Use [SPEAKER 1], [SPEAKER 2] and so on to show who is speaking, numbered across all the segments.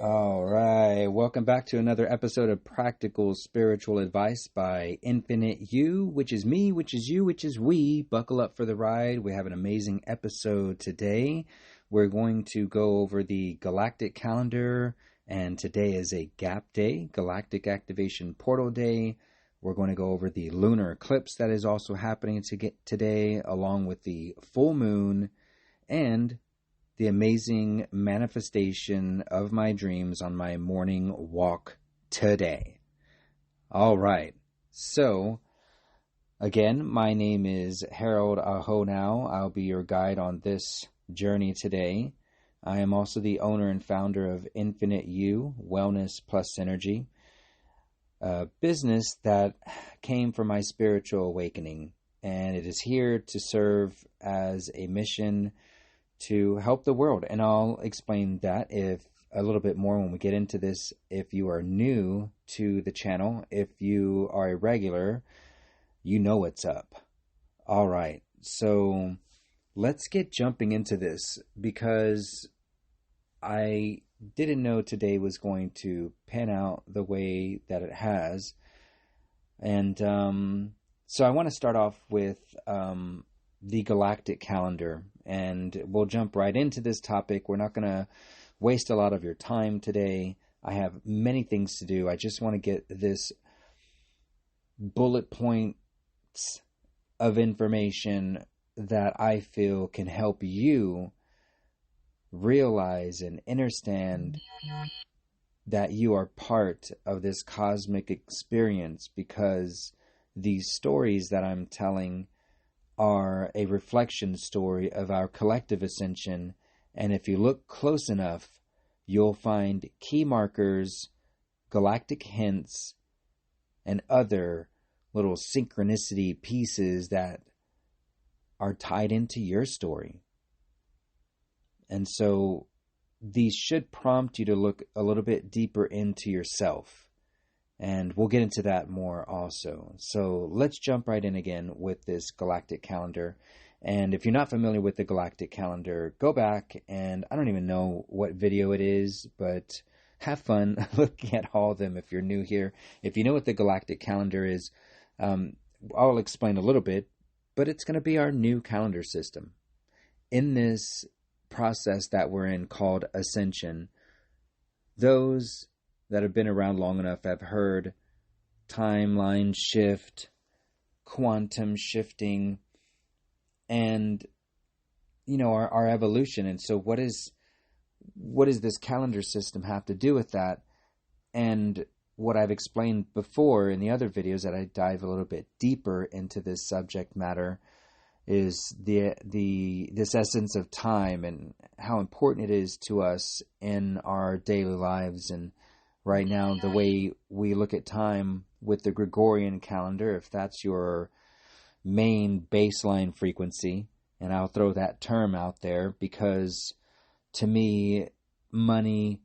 [SPEAKER 1] All right, welcome back to another episode of Practical Spiritual Advice by Infinite You, which is me, which is you, which is we. Buckle up for the ride. We have an amazing episode today. We're going to go over the galactic calendar, and today is a gap day, Galactic Activation Portal Day. We're going to go over the lunar eclipse that is also happening today, along with the full moon and the amazing manifestation of my dreams on my morning walk today. All right. So, again, my name is Harold Ahonau. I'll be your guide on this journey today. I am also the owner and founder of Infinite You, Wellness Plus Synergy, a business that came from my spiritual awakening, and it is here to serve as a mission to help the world. And I'll explain that if a little bit more when we get into this. If you are new to the channel, if you are a regular, you know what's up. All right. So let's get jumping into this because I didn't know today was going to pan out the way that it has. And so I want to start off with the galactic calendar, and we'll jump right into this topic. We're not going to waste a lot of your time today. I have many things to do. I just want to get this bullet points of information that I feel can help you realize and understand that you are part of this cosmic experience, because these stories that I'm telling are a reflection story of our collective ascension. And if you look close enough, you'll find key markers, galactic hints, and other little synchronicity pieces that are tied into your story. And so these should prompt you to look a little bit deeper into yourself. And we'll get into that more also. So let's jump right in again with this galactic calendar. And if you're not familiar with the galactic calendar, go back, and I don't even know what video it is, but have fun looking at all of them if you're new here. If you know what the galactic calendar is, I'll explain a little bit, but it's going to be our new calendar system. In this process that we're in called ascension, those that have been around long enough have heard timeline shift, quantum shifting, and our evolution. And so what does this calendar system have to do with that? And what I've explained before in the other videos that I dive a little bit deeper into this subject matter is this essence of time and how important it is to us in our daily lives. And right now, the way we look at time with the Gregorian calendar, if that's your main baseline frequency, and I'll throw that term out there because to me, money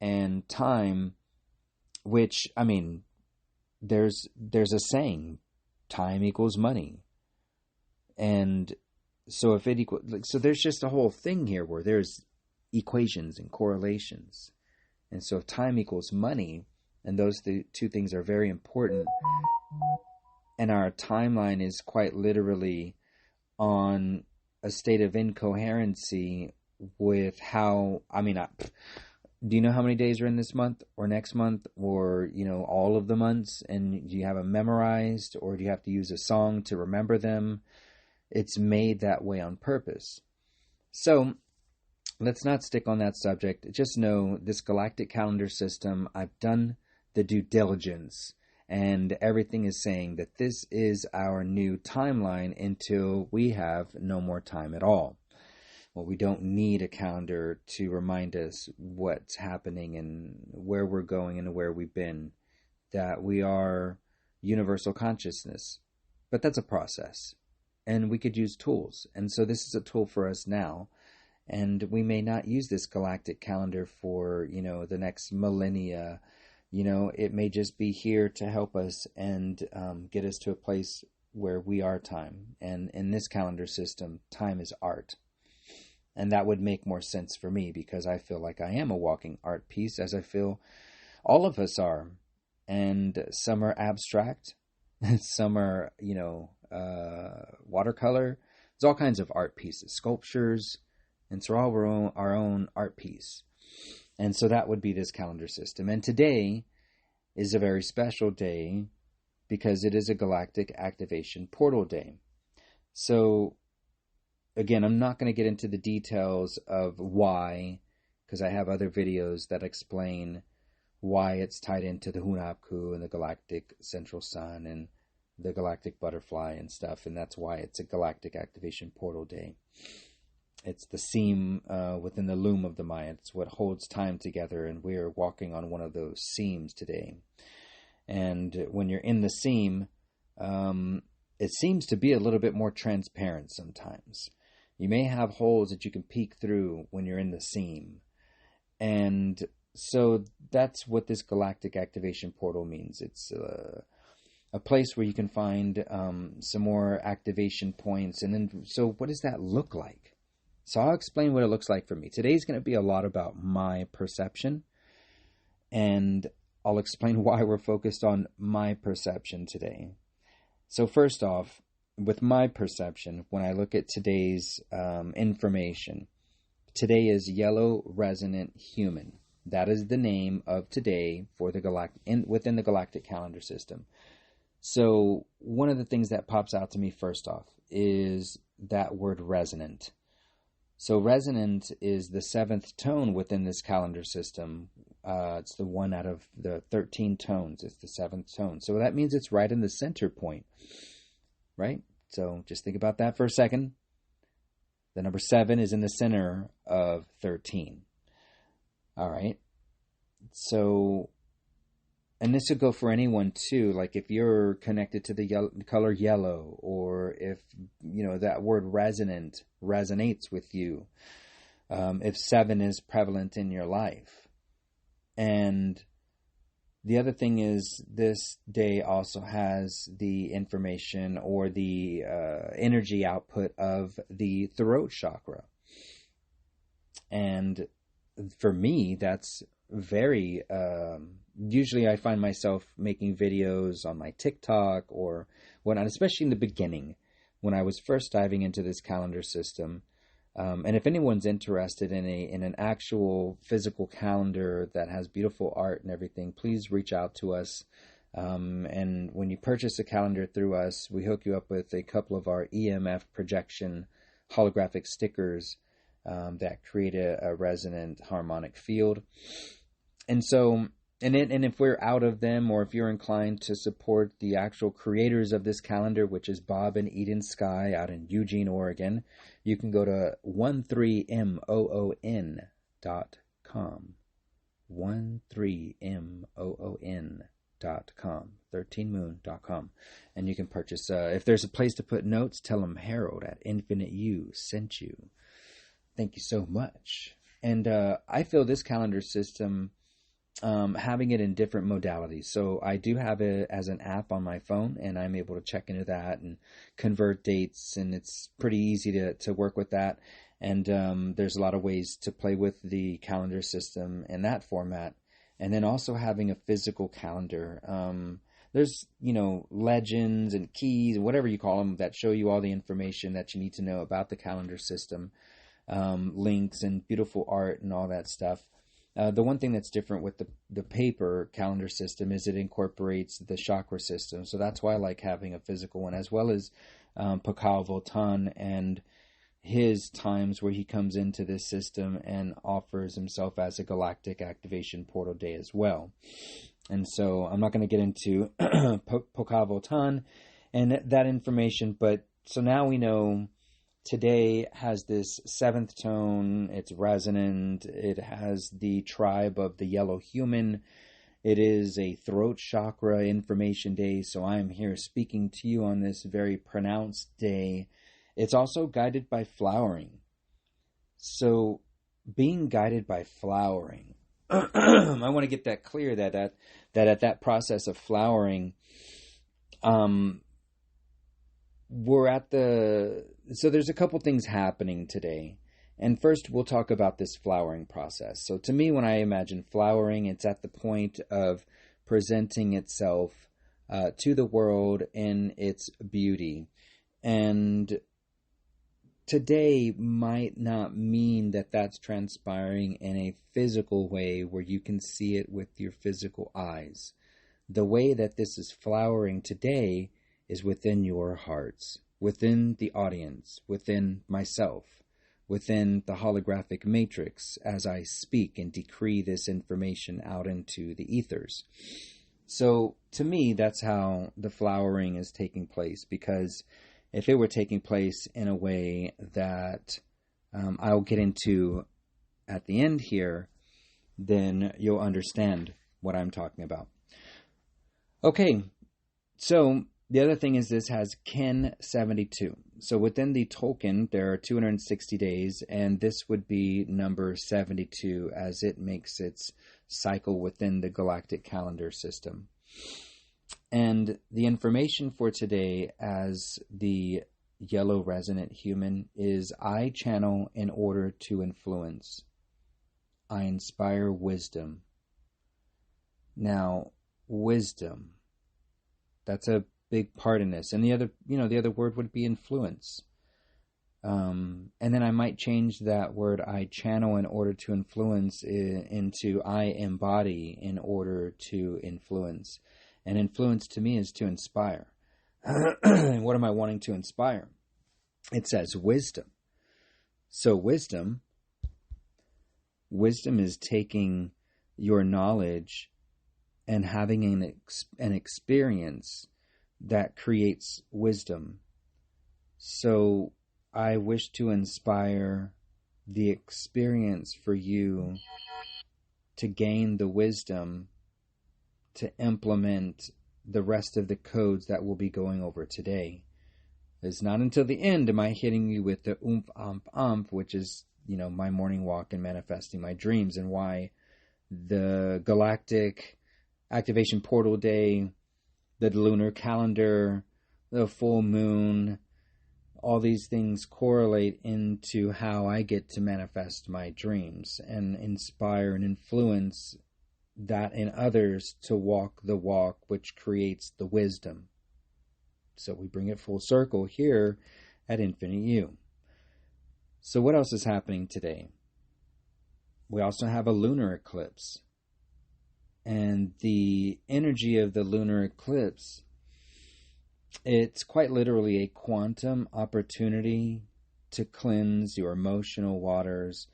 [SPEAKER 1] and time, which, I mean, there's a saying, time equals money. And so if it so there's just a whole thing here where there's equations and correlations. And so if time equals money, and those two things are very important, and our timeline is quite literally on a state of incoherency with how, do you know how many days are in this month or next month, or, all of the months, and do you have them memorized, or do you have to use a song to remember them? It's made that way on purpose. So let's not stick on that subject. Just know this galactic calendar system, I've done the due diligence, and everything is saying that this is our new timeline until we have no more time at all. Well, we don't need a calendar to remind us what's happening and where we're going and where we've been, that we are universal consciousness. But that's a process, and we could use tools. And so this is a tool for us now. And we may not use this galactic calendar for, the next millennia. It may just be here to help us and get us to a place where we are time. And in this calendar system, time is art. And that would make more sense for me because I feel like I am a walking art piece, as I feel all of us are. And some are abstract, some are, watercolor. There's all kinds of art pieces, sculptures, and so all our own art piece. And so that would be this calendar system. And today is a very special day because it is a galactic activation portal day. So again, I'm not going to get into the details of why, because I have other videos that explain why it's tied into the Hunahpu and the galactic central sun and the galactic butterfly and stuff, and that's why it's a galactic activation portal day. It's the seam within the loom of the Maya. It's what holds time together, and we are walking on one of those seams today. And when you're in the seam, it seems to be a little bit more transparent sometimes. You may have holes that you can peek through when you're in the seam. And so that's what this galactic activation portal means. It's a place where you can find some more activation points. And then, so what does that look like? So I'll explain what it looks like for me. Today's going to be a lot about my perception. And I'll explain why we're focused on my perception today. So first off, with my perception, when I look at today's information, today is Yellow Resonant Human. That is the name of today for the within the galactic calendar system. So one of the things that pops out to me first off is that word resonant. So resonant is the 7th tone within this calendar system. It's the one out of the 13 tones. It's the 7th tone. So that means it's right in the center point, right? So just think about that for a second. The number 7 is in the center of 13. All right. So, and this would go for anyone too. Like if you're connected to the color yellow, or if, that word resonant resonates with you, if 7 is prevalent in your life. And the other thing is this day also has the information or the energy output of the throat chakra. And for me, that's very, usually I find myself making videos on my TikTok or whatnot, especially in the beginning when I was first diving into this calendar system. And if anyone's interested in an actual physical calendar that has beautiful art and everything, please reach out to us. And when you purchase a calendar through us, we hook you up with a couple of our EMF projection holographic stickers that create a resonant harmonic field. And so, and if we're out of them, or if you're inclined to support the actual creators of this calendar, which is Bob and Eden Sky out in Eugene, Oregon, you can go to 13moon.com. 13moon.com. 13moon.com. And you can purchase, if there's a place to put notes, tell them Harold at Infinite You sent you. Thank you so much. And I feel this calendar system, having it in different modalities. So I do have it as an app on my phone, and I'm able to check into that and convert dates, and it's pretty easy to work with that. And there's a lot of ways to play with the calendar system in that format. And then also having a physical calendar. There's, legends and keys, whatever you call them, that show you all the information that you need to know about the calendar system. Links and beautiful art and all that stuff. The one thing that's different with the paper calendar system is it incorporates the chakra system. So that's why I like having a physical one, as well as Pakal Votan and his times where he comes into this system and offers himself as a galactic activation portal day as well. And so I'm not going to get into Pakal Votan and that information, but so now we know today has this 7th tone. It's resonant. It has the tribe of the yellow human. It is a throat chakra information day. So I am here speaking to you on this very pronounced day. It's also guided by flowering. So being guided by flowering, I want to get that clear that at that process of flowering, we're at so there's a couple things happening today. And first, we'll talk about this flowering process. So, to me, when I imagine flowering, it's at the point of presenting itself to the world in its beauty. And today might not mean that that's transpiring in a physical way where you can see it with your physical eyes. The way that this is flowering today is within your hearts, within the audience, within myself, within the holographic matrix as I speak and decree this information out into the ethers. So to me, that's how the flowering is taking place, because if it were taking place in a way that I'll get into at the end here, then you'll understand what I'm talking about. Okay, so the other thing is this has Kin 72. So within the Tolkien, there are 260 days, and this would be number 72 as it makes its cycle within the galactic calendar system. And the information for today as the yellow resonant human is I channel in order to influence. I inspire wisdom. Now, wisdom, that's a big part in this. And the other word would be influence. And then I might change that word I channel in order to influence into I embody in order to influence. And influence to me is to inspire. And what am I wanting to inspire? It says wisdom. So wisdom is taking your knowledge and having an experience that creates wisdom. So I wish to inspire the experience for you to gain the wisdom to implement the rest of the codes that we'll be going over today. It's not until the end am I hitting you with the oomph, which is, my morning walk and manifesting my dreams, and why the galactic activation portal day, the lunar calendar, the full moon, all these things correlate into how I get to manifest my dreams and inspire and influence that in others to walk the walk which creates the wisdom. So we bring it full circle here at Infinite You. So what else is happening today? We also have a lunar eclipse. And the energy of the lunar eclipse, it's quite literally a quantum opportunity to cleanse your emotional waters,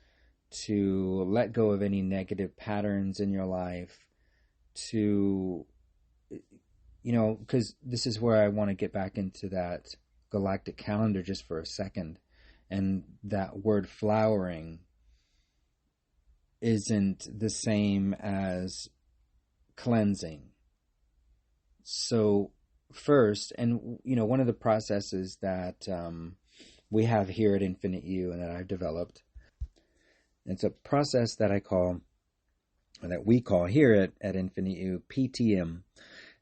[SPEAKER 1] to let go of any negative patterns in your life, to, because this is where I want to get back into that galactic calendar just for a second. And that word flowering isn't the same as cleansing. So first, and one of the processes that we have here at Infinite You and that I've developed, it's a process that we call here at Infinite You PTM,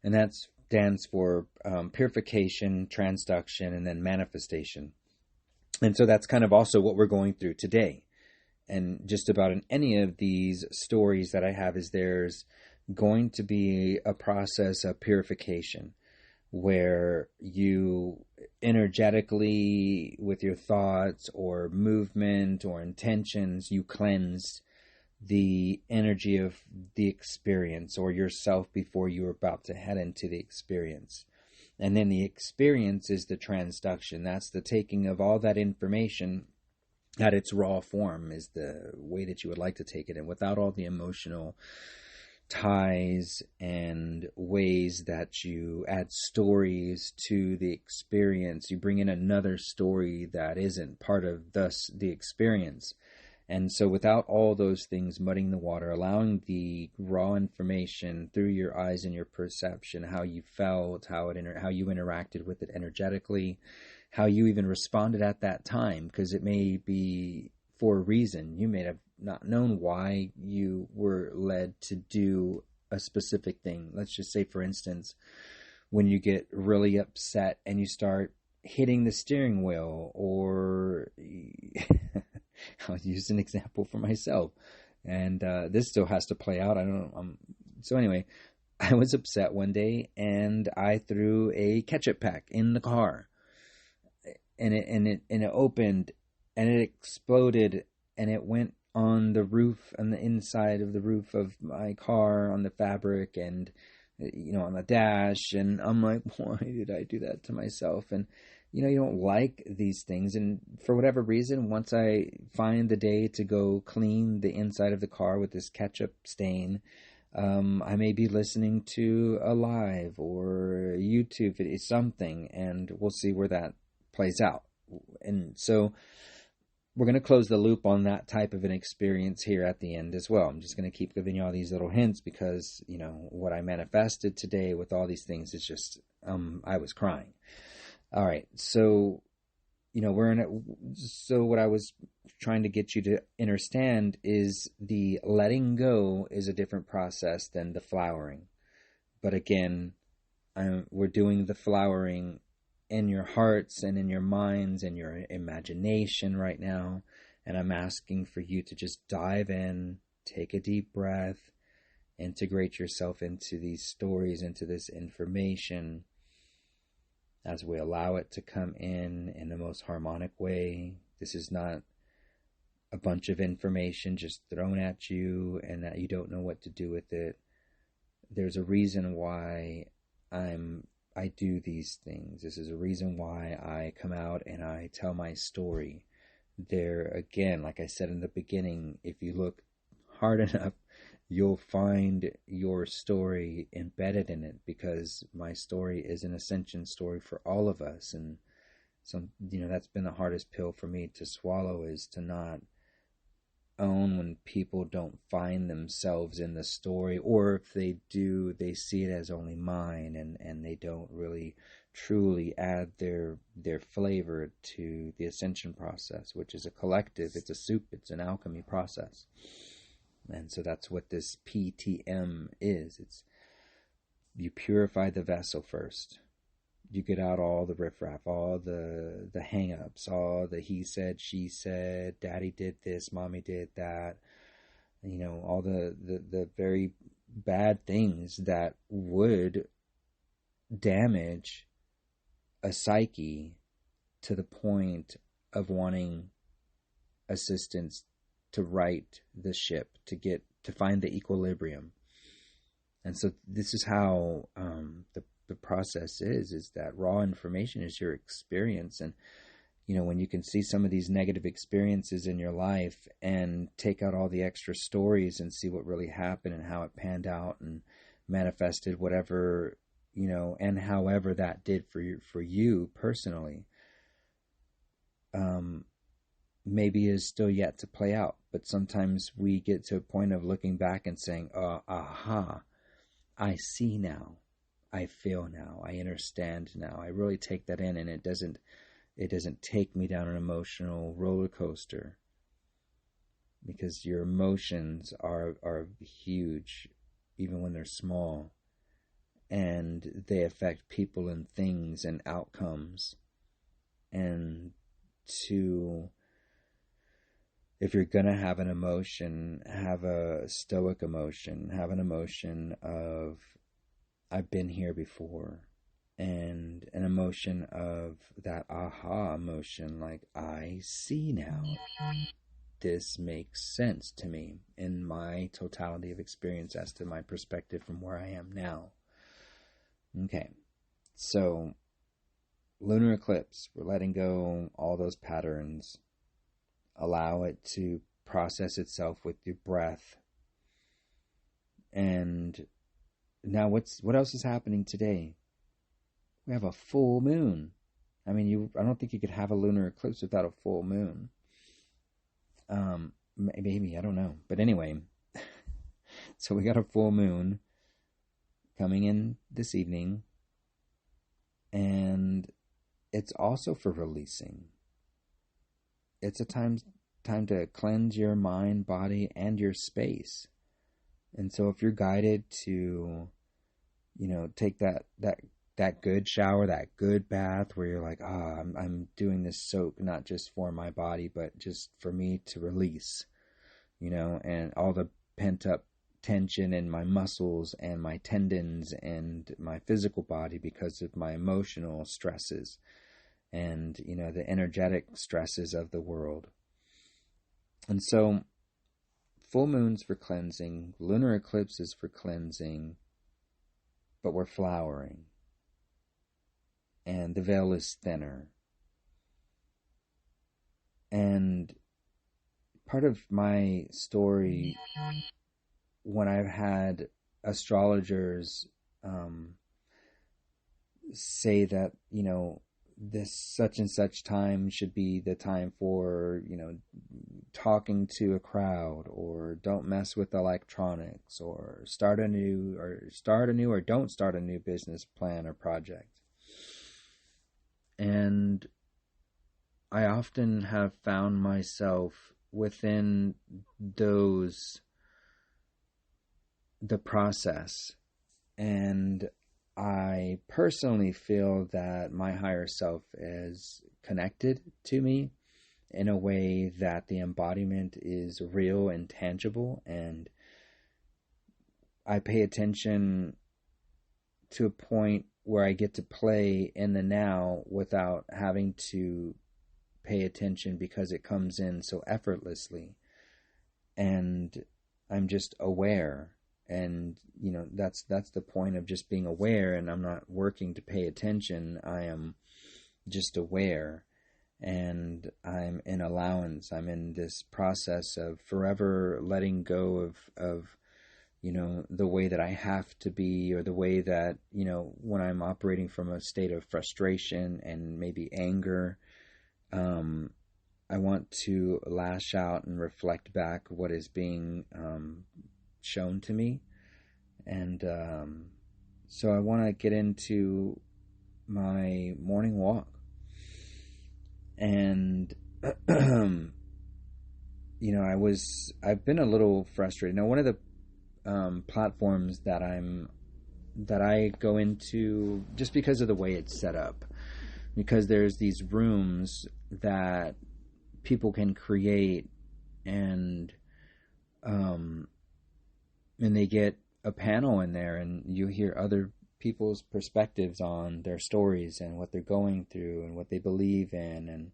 [SPEAKER 1] and that stands for purification, transduction, and then manifestation. And so that's kind of also what we're going through today. And just about in any of these stories that I have is there's going to be a process of purification where you energetically, with your thoughts or movement or intentions, you cleanse the energy of the experience or yourself before you're about to head into the experience. And then the experience is the transduction. That's the taking of all that information at its raw form, is the way that you would like to take it, and without all the emotional ties and ways that you add stories to the experience. You bring in another story that isn't part of the experience. And so without all those things muddying the water, allowing the raw information through your eyes and your perception, how you felt, how you interacted with it energetically, how you even responded at that time, because it may be for a reason. You may have not known why you were led to do a specific thing. Let's just say, for instance, when you get really upset and you start hitting the steering wheel, or I'll use an example for myself. And this still has to play out. I don't know. So anyway, I was upset one day and I threw a ketchup pack in the car, and it opened and it exploded and it went on the roof, on the inside of the roof of my car, on the fabric, and on the dash. And I'm like, why did I do that to myself? And you don't like these things, and for whatever reason, once I find the day to go clean the inside of the car with this ketchup stain, I may be listening to a live or YouTube video, something, and we'll see where that plays out. And so we're going to close the loop on that type of an experience here at the end as well. I'm just going to keep giving you all these little hints because, what I manifested today with all these things is just, I was crying. All right. So, so what I was trying to get you to understand is the letting go is a different process than the flowering. But again, we're doing the flowering in your hearts and in your minds and your imagination right now. And I'm asking for you to just dive in, take a deep breath, integrate yourself into these stories, into this information, as we allow it to come in the most harmonic way. This is not a bunch of information just thrown at you and that you don't know what to do with it. There's a reason why I do these things. This is a reason why I come out and I tell my story. There, again, like I said in the beginning, if you look hard enough, you'll find your story embedded in it, because my story is an ascension story for all of us. And that's been the hardest pill for me to swallow, is to not own when people don't find themselves in the story, or if they do, they see it as only mine, and they don't really truly add their flavor to the ascension process, which is a collective. It's a soup. It's an alchemy process. And so that's what this PTM is. It's, you purify the vessel first. You get out all the riffraff, all the hang-ups, all the he said, she said, daddy did this, mommy did that, all the very bad things that would damage a psyche to the point of wanting assistance to right the ship, to find the equilibrium. And so this is how the process is that raw information is your experience. And when you can see some of these negative experiences in your life and take out all the extra stories and see what really happened and how it panned out and manifested whatever, and however that did for you personally, maybe is still yet to play out. But sometimes we get to a point of looking back and saying, aha, I see now, I feel now, I understand now, I really take that in, and it doesn't take me down an emotional roller coaster, because your emotions are huge, even when they're small, and they affect people and things and outcomes. And if you're going to have an emotion, have a stoic emotion, have an emotion of, I've been here before, and an emotion of that aha emotion, like, I see now. This makes sense to me in my totality of experience as to my perspective from where I am now. Okay, so lunar eclipse, we're letting go all those patterns. Allow it to process itself with your breath. And now what else is happening today? We have a full moon. I mean, I don't think you could have a lunar eclipse without a full moon. Maybe, I don't know. But anyway, so we got a full moon coming in this evening. And it's also for releasing. It's a time to cleanse your mind, body, and your space. And so if you're guided to, take that that good shower, that good bath where you're like, I'm doing this soak not just for my body, but just for me to release, and all the pent up tension in my muscles and my tendons and my physical body because of my emotional stresses and, the energetic stresses of the world. And so full moons for cleansing, lunar eclipses for cleansing, but we're flowering. And the veil is thinner. And part of my story, when I've had astrologers say that, this such and such time should be the time for, talking to a crowd, or don't mess with electronics, or start a new or don't start a new business plan or project. And I often have found myself within the process, and I personally feel that my higher self is connected to me in a way that the embodiment is real and tangible, and I pay attention to a point where I get to play in the now without having to pay attention because it comes in so effortlessly. And I'm just aware. And, that's the point of just being aware, and I'm not working to pay attention. I am just aware, and I'm in allowance. I'm in this process of forever letting go of the way that I have to be, or the way that, when I'm operating from a state of frustration and maybe anger, I want to lash out and reflect back what is being shown to me. And so I want to get into my morning walk. And I've been a little frustrated. Now, one of the platforms that I go into, just because of the way it's set up, because there's these rooms that people can create, and they get a panel in there, and you hear other people's perspectives on their stories and what they're going through and what they believe in, and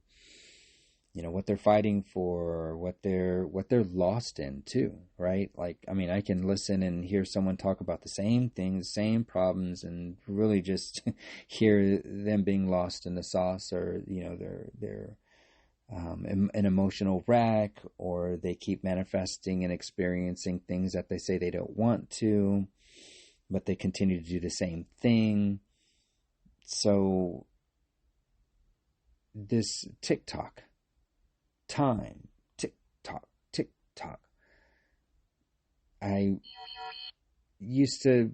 [SPEAKER 1] what they're fighting for, or what they're lost in too, right? Like, I can listen and hear someone talk about the same things, same problems, and really just hear them being lost in the sauce, or they're an emotional wreck, or they keep manifesting and experiencing things that they say they don't want to, but they continue to do the same thing. So this TikTok time, TikTok, I used to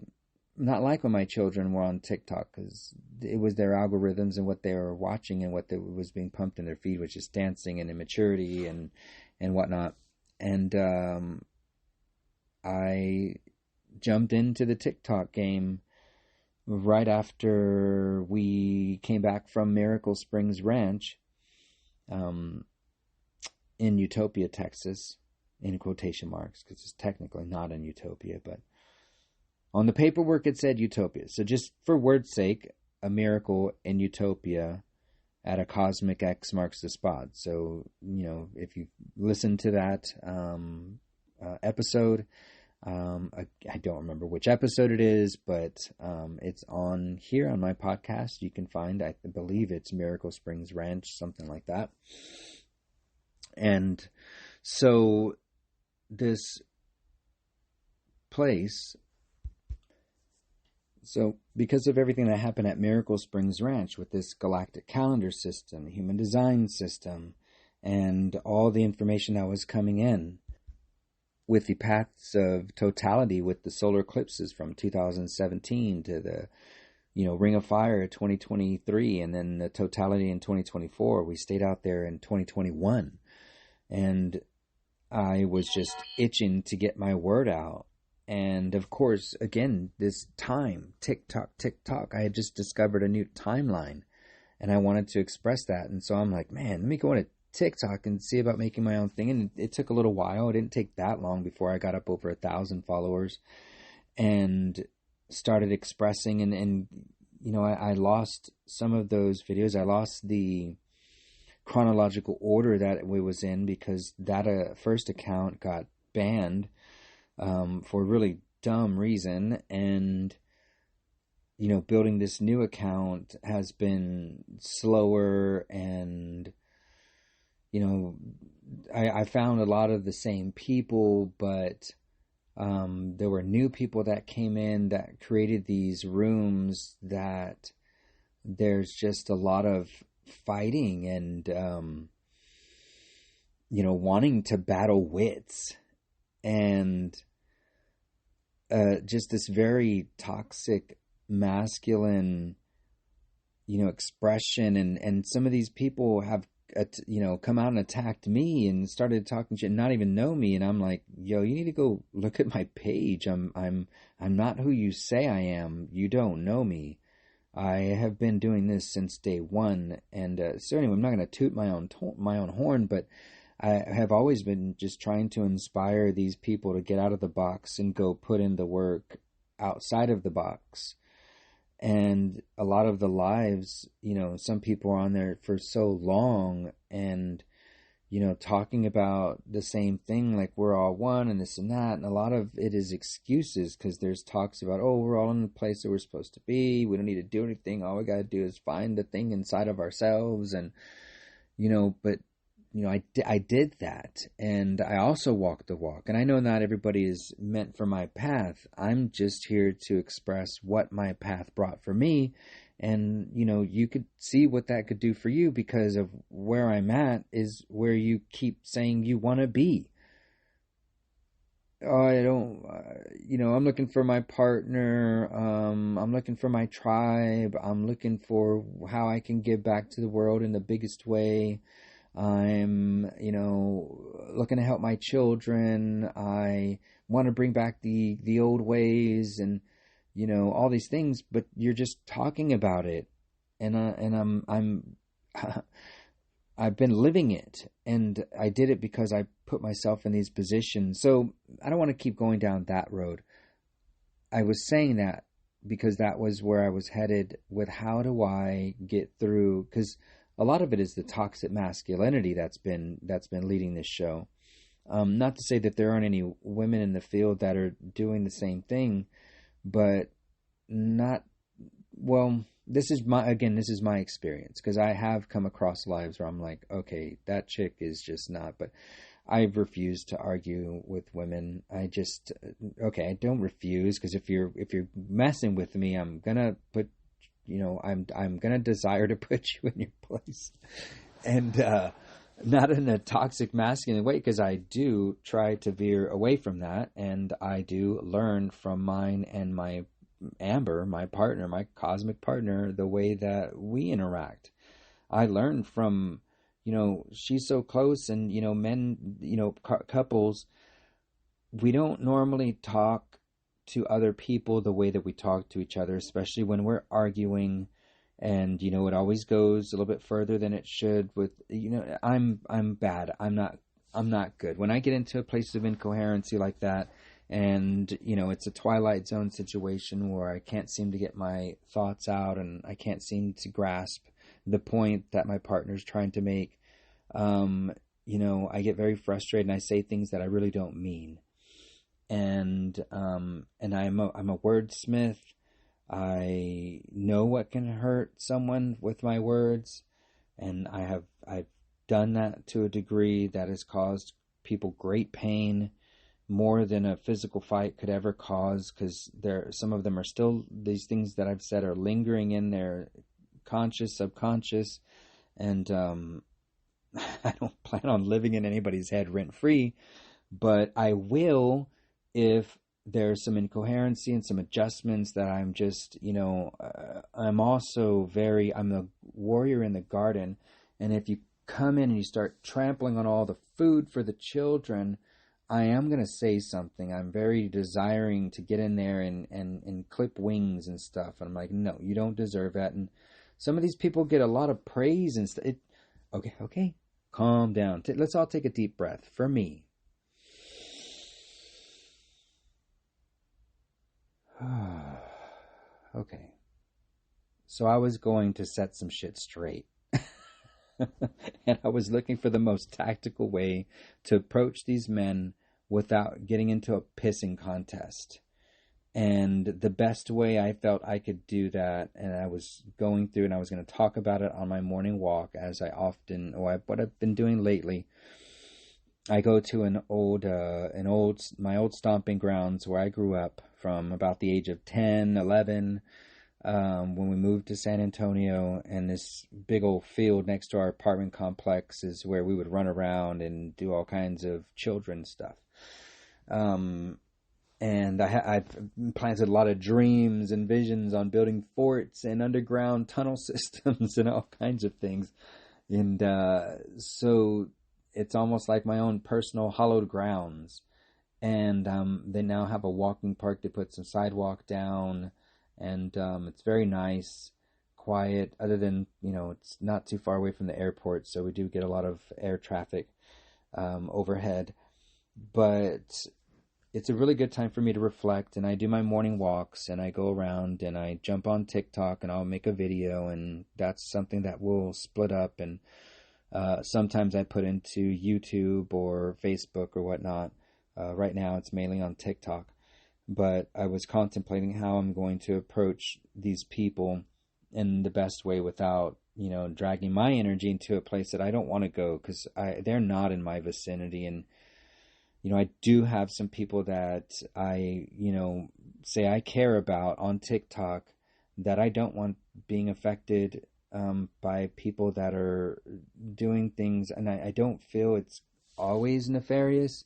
[SPEAKER 1] not like when my children were on TikTok, because it was their algorithms and what they were watching and what was being pumped in their feed, which is dancing and immaturity and whatnot. And I jumped into the TikTok game right after we came back from Miracle Springs Ranch in Utopia, Texas, in quotation marks, because it's technically not in Utopia, but on the paperwork it said Utopia. So just for word's sake, a miracle in Utopia at a cosmic X marks the spot. So, if you listen to that episode, I don't remember which episode it is, but it's on here on my podcast. You can find, I believe it's Miracle Springs Ranch, something like that. And so this place, so because of everything that happened at Miracle Springs Ranch with this galactic calendar system, human design system, and all the information that was coming in with the paths of totality, with the solar eclipses from 2017 to the Ring of Fire 2023, and then the totality in 2024. We stayed out there in 2021, and I was just itching to get my word out And of course, again, this time, TikTok, I had just discovered a new timeline and I wanted to express that. And so I'm like, man, let me go into TikTok and see about making my own thing. And it took a little while. It didn't take that long before I got up over 1,000 followers and started expressing. And I lost some of those videos. I lost the chronological order that it was in because that first account got banned for a really dumb reason. And building this new account has been slower, and I found a lot of the same people, but there were new people that came in that created these rooms that there's just a lot of fighting and wanting to battle wits, and just this very toxic masculine expression, and some of these people have come out and attacked me and started talking shit and not even know me, and I'm like, yo, you need to go look at my page. I'm not who you say I am. You don't know me. I have been doing this since day one. And so anyway, I'm not going to toot my own horn, but I have always been just trying to inspire these people to get out of the box and go put in the work outside of the box. And a lot of the lives, some people are on there for so long and, talking about the same thing, like we're all one and this and that. And a lot of it is excuses because there's talks about, oh, we're all in the place that we're supposed to be. We don't need to do anything. All we got to do is find the thing inside of ourselves. And, but I did that, and I also walked the walk. And I know not everybody is meant for my path. I'm just here to express what my path brought for me. And, you could see what that could do for you, because of where I'm at is where you keep saying you want to be. Oh, I don't, I'm looking for my partner. I'm looking for my tribe. I'm looking for how I can give back to the world in the biggest way. I'm, looking to help my children. I want to bring back the old ways and, all these things, but you're just talking about it. And I'm I've been living it, and I did it because I put myself in these positions. So I don't want to keep going down that road. I was saying that because that was where I was headed with how do I get through, because a lot of it is the toxic masculinity that's been leading this show. Not to say that there aren't any women in the field that are doing the same thing, but not, well, this is my experience, because I have come across lives where I'm like, okay, that chick is just not, but I've refused to argue with women. I don't refuse, because if you're messing with me, I'm gonna put, I'm gonna desire to put you in your place, and not in a toxic masculine way, because I do try to veer away from that, and I do learn from mine and my Amber, my partner, my cosmic partner, the way that we interact. I learn from, she's so close, and men, couples, we don't normally talk to other people the way that we talk to each other, especially when we're arguing. And it always goes a little bit further than it should. With I'm bad. I'm not good when I get into a place of incoherency like that. And it's a Twilight Zone situation where I can't seem to get my thoughts out, and I can't seem to grasp the point that my partner's trying to make. I get very frustrated, and I say things that I really don't mean. And I'm a wordsmith. I know what can hurt someone with my words, and I've done that to a degree that has caused people great pain, more than a physical fight could ever cause, because some of them are still, these things that I've said are lingering in their conscious, subconscious, and I don't plan on living in anybody's head rent free, but I will if there's some incoherency and some adjustments that I'm just, I'm also I'm a warrior in the garden. And if you come in and you start trampling on all the food for the children, I am going to say something. I'm very desiring to get in there and clip wings and stuff. And I'm like, no, you don't deserve that. And some of these people get a lot of praise and stuff. Okay, okay. Calm down. Let's all take a deep breath. For me. Okay. So I was going to set some shit straight. And I was looking for the most tactical way to approach these men without getting into a pissing contest. And the best way I felt I could do that, and I was going through and I was going to talk about it on my morning walk, as I often, or what I've been doing lately. I go to my old stomping grounds where I grew up from about the age of 10, 11, when we moved to San Antonio, and this big old field next to our apartment complex is where we would run around and do all kinds of children stuff. And I've planted a lot of dreams and visions on building forts and underground tunnel systems and all kinds of things. And so it's almost like my own personal hallowed grounds. And they now have a walking park. They put some sidewalk down, and it's very nice, quiet, other than, it's not too far away from the airport, so we do get a lot of air traffic overhead. But it's a really good time for me to reflect, and I do my morning walks, and I go around, and I jump on TikTok, and I'll make a video, and that's something that will split up, and sometimes I put into YouTube or Facebook or whatnot. Right now it's mainly on TikTok. But I was contemplating how I'm going to approach these people in the best way without, dragging my energy into a place that I don't want to go, because they're not in my vicinity. And, I do have some people that I, say I care about on TikTok that I don't want being affected by people that are doing things. And I don't feel it's always nefarious,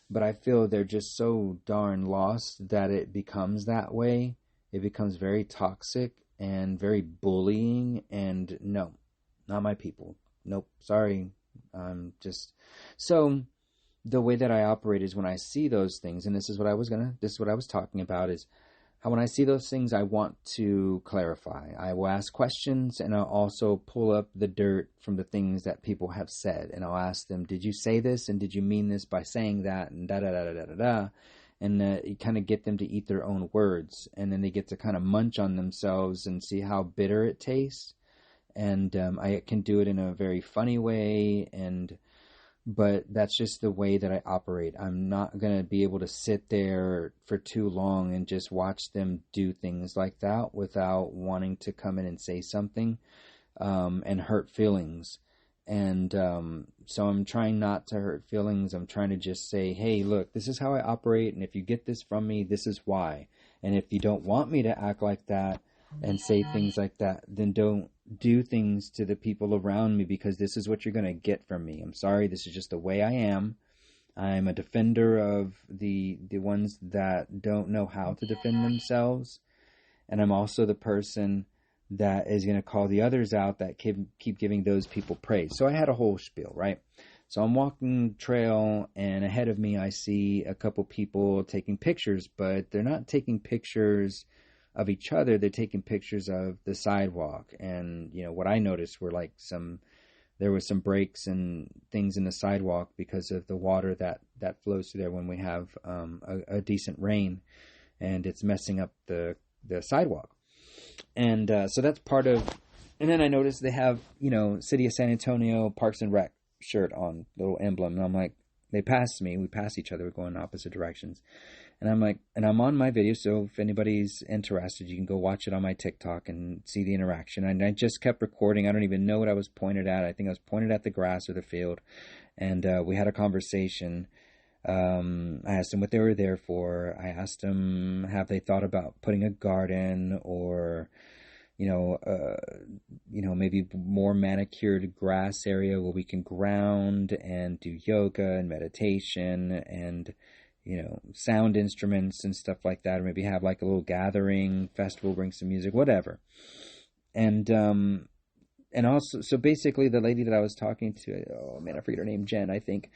[SPEAKER 1] but I feel they're just so darn lost that it becomes that way. It becomes very toxic and very bullying, and no, not my people. Nope, sorry. So the way that I operate is when I see those things, and this is what I was talking about, is how when I see those things, I want to clarify. I will ask questions, and I'll also pull up the dirt from the things that people have said. And I'll ask them, did you say this? And did you mean this by saying that? And da-da-da-da-da-da. And you kind of get them to eat their own words. And then they get to kind of munch on themselves and see how bitter it tastes. And I can do it in a very funny way, but that's just the way that I operate. I'm not going to be able to sit there for too long and just watch them do things like that without wanting to come in and say something and hurt feelings. And so I'm trying not to hurt feelings. I'm trying to just say, hey, look, this is how I operate. And if you get this from me, this is why. And if you don't want me to act like that and say things like that, then don't do things to the people around me, because this is what you're going to get from me. I'm sorry, this is just the way I am. I'm a defender of the ones that don't know how to defend themselves, and I'm also the person that is going to call the others out that keep giving those people praise. So I had a whole spiel, right? So I'm walking trail, and ahead of me I see a couple people taking pictures, but they're not taking pictures of each other. They're taking pictures of the sidewalk. And what I noticed were there was some breaks and things in the sidewalk because of the water that flows through there when we have a decent rain, and it's messing up the sidewalk. And so that's part of. And then I noticed they have City of San Antonio Parks and Rec shirt on, little emblem, and I'm like, we pass each other, we're going in opposite directions. And I'm like, and I'm on my video, so if anybody's interested, you can go watch it on my TikTok and see the interaction. And I just kept recording. I don't even know what I was pointed at. I think I was pointed at the grass or the field. And we had a conversation. I asked them what they were there for. I asked them, have they thought about putting a garden or, maybe more manicured grass area where we can ground and do yoga and meditation and sound instruments and stuff like that, or maybe have like a little gathering festival, bring some music, whatever. And also, so basically the lady that I was talking to, oh man, I forget her name, Jen, I think,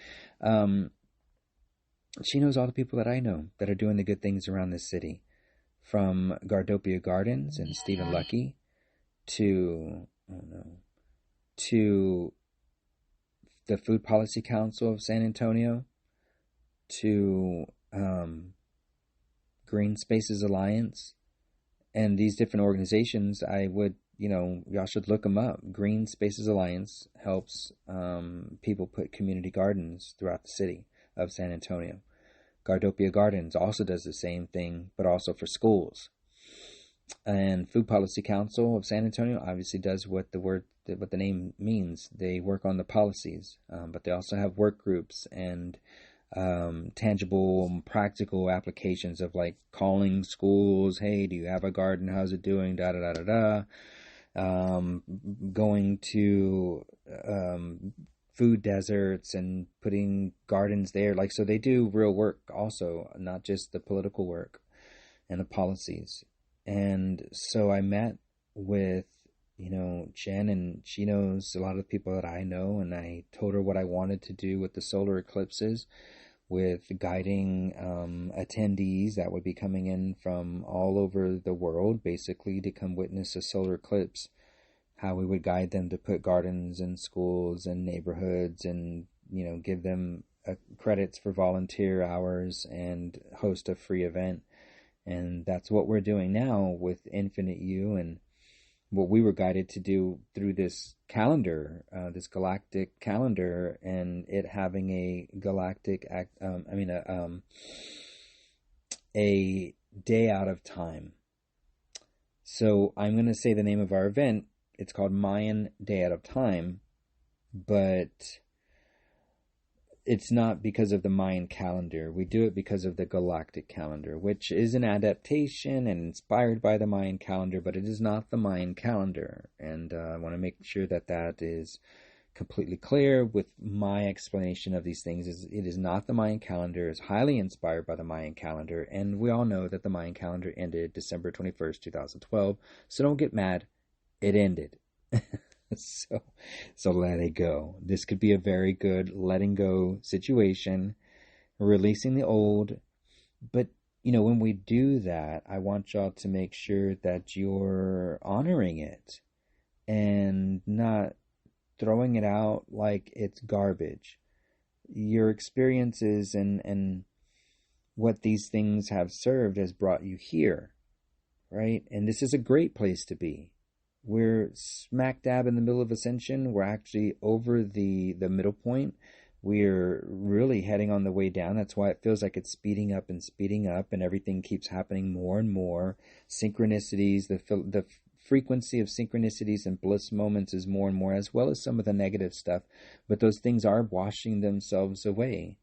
[SPEAKER 1] She knows all the people that I know that are doing the good things around this city, from Gardopia Gardens and Stephen Lucky to, I don't know, to the Food Policy Council of San Antonio, to Green Spaces Alliance, and these different organizations. I would, y'all should look them up. Green Spaces Alliance helps people put community gardens throughout the city of San Antonio. Gardopia Gardens also does the same thing, but also for schools. And Food Policy Council of San Antonio obviously does what the name means. They work on the policies, but they also have work groups and tangible, practical applications of like calling schools. Hey, do you have a garden? How's it doing? Da da da da da. Going to food deserts and putting gardens there. Like, so they do real work also, not just the political work and the policies. And so I met with, Jen, and she knows a lot of the people that I know, and I told her what I wanted to do with the solar eclipses, with guiding attendees that would be coming in from all over the world, basically, to come witness a solar eclipse, how we would guide them to put gardens in schools and neighborhoods and, give them credits for volunteer hours and host a free event. And that's what we're doing now with Infinite You, and what we were guided to do through this calendar, this galactic calendar, and it having a galactic a day out of time. So I'm going to say the name of our event. It's called Mayan Day Out of Time, but it's not because of the Mayan calendar. We do it because of the galactic calendar, which is an adaptation and inspired by the Mayan calendar, but it is not the Mayan calendar. And I want to make sure that that is completely clear with my explanation of these things. It is not the Mayan calendar. It's highly inspired by the Mayan calendar. And we all know that the Mayan calendar ended December 21st, 2012. So don't get mad. It ended. So let it go. This could be a very good letting go situation, releasing the old. But, when we do that, I want y'all to make sure that you're honoring it and not throwing it out like it's garbage. Your experiences and what these things have served has brought you here, right? And this is a great place to be. We're smack dab in the middle of ascension. We're actually over the middle point. We're really heading on the way down. That's why it feels like it's speeding up, and everything keeps happening more and more. Synchronicities, the frequency of synchronicities and bliss moments is more and more, as well as some of the negative stuff. But those things are washing themselves away.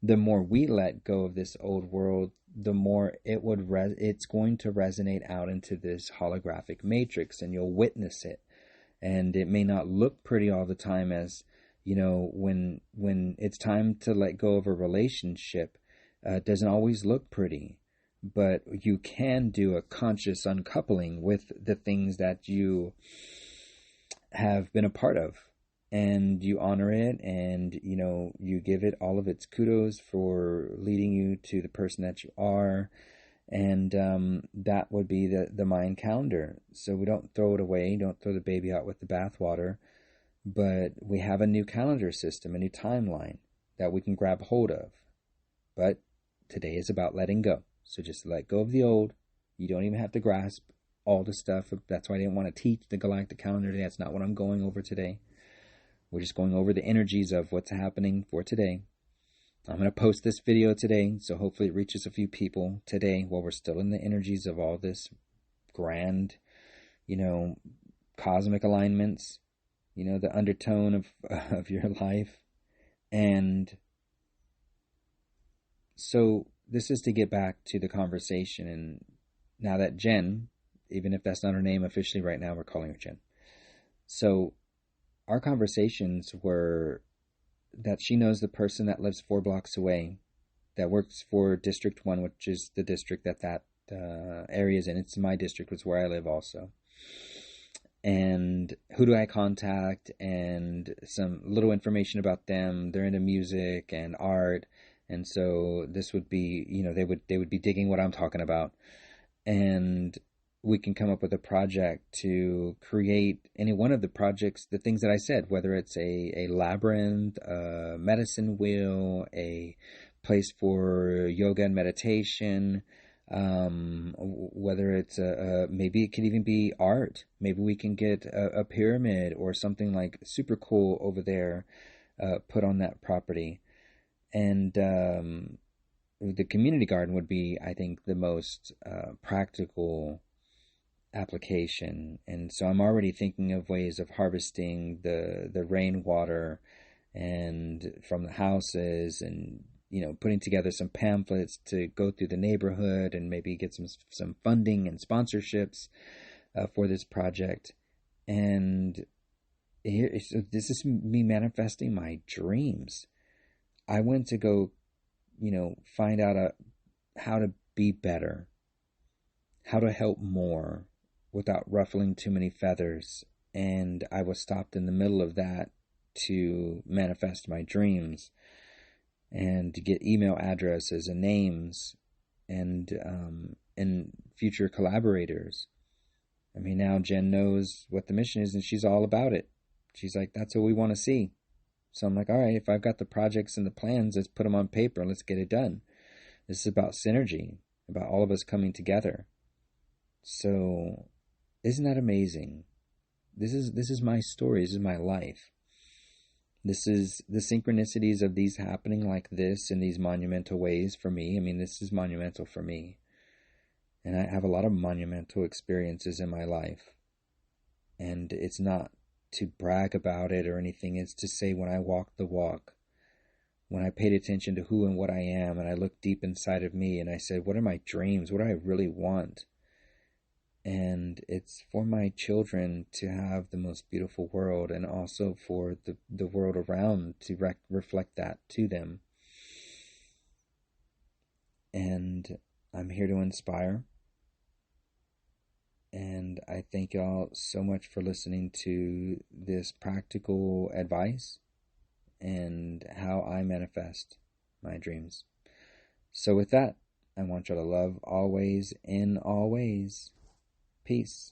[SPEAKER 1] The more we let go of this old world, the more it's going to resonate out into this holographic matrix, and you'll witness it. And it may not look pretty all the time, as when it's time to let go of a relationship, it doesn't always look pretty, but you can do a conscious uncoupling with the things that you have been a part of. And you honor it, and you give it all of its kudos for leading you to the person that you are. And that would be the Mayan calendar. So we don't throw it away, don't throw the baby out with the bathwater, but we have a new calendar system, a new timeline that we can grab hold of. But today is about letting go. So just let go of the old. You don't even have to grasp all the stuff. That's why I didn't want to teach the galactic calendar today. That's not what I'm going over today. We're just going over the energies of what's happening for today. I'm going to post this video today, so hopefully it reaches a few people today while we're still in the energies of all this grand, cosmic alignments, the undertone of your life. And so this is to get back to the conversation. And now that Jen, even if that's not her name officially right now, we're calling her Jen. So our conversations were that she knows the person that lives 4 blocks away that works for District 1, which is the district that area is in. It's my district, it's where I live also. And who do I contact, and some little information about them. They're into music and art And so this would be, they would be digging what I'm talking about, and we can come up with a project to create any one of the projects, the things that I said, whether it's a labyrinth, a medicine wheel, a place for yoga and meditation, whether it's maybe it could even be art. Maybe we can get a pyramid or something like super cool over there, put on that property. And the community garden would be, I think, the most practical application. And so I'm already thinking of ways of harvesting the rainwater and from the houses, and putting together some pamphlets to go through the neighborhood and maybe get some funding and sponsorships for this project. And so this is me manifesting my dreams. I went to go find out how to be better, how to help more without ruffling too many feathers. And I was stopped in the middle of that to manifest my dreams and to get email addresses and names and future collaborators. I mean, now Jen knows what the mission is and she's all about it. She's like, that's what we want to see. So I'm like, all right, if I've got the projects and the plans, let's put them on paper and let's get it done. This is about synergy, about all of us coming together. So isn't that amazing? This is my story. This is my life. This is the synchronicities of these happening like this in these monumental ways for me. I mean, this is monumental for me. And I have a lot of monumental experiences in my life. And it's not to brag about it or anything. It's to say, when I walked the walk, when I paid attention to who and what I am, and I looked deep inside of me and I said, what are my dreams? What do I really want? And it's for my children to have the most beautiful world, and also for the world around to reflect that to them. And I'm here to inspire. And I thank y'all so much for listening to this practical advice and how I manifest my dreams. So with that, I want y'all to love always in all ways. Peace.